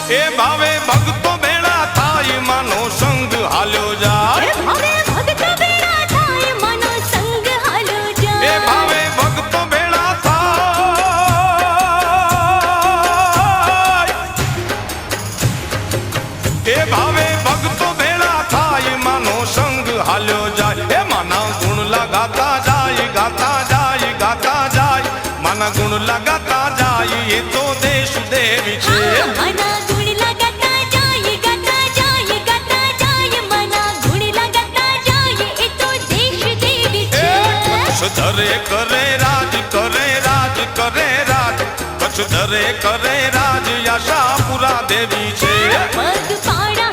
એ ભાવે ભક્તો ભેળા થાય માનો સંગ હાલ્યો જાય હવે ભક્તો ભેળા થાય મનો સંગ હાલો જાય એ ભાવે ભક્તો ભેળા થાય એ ભાવે ભક્તો ભેળા થાય માનો સંગ હાલ્યો જાય એ માના ગુણ લગાતા જાય ગાતા જાય ગાતા જાય માના ગુણ લગાતા જાય એ તો દેશ દેવી છે મના ગુણ લગાતા જાય ગાતા જાય ગાતા જાય મના ગુણ લગાતા જાય એ તો દેશ દેવી છે કચ્છ ધરે કરે રાજ કરે રાજ કરે રાજ કચ્છ ધરે કરે રાજ આશાપુરા દેવી છે પગ પાડા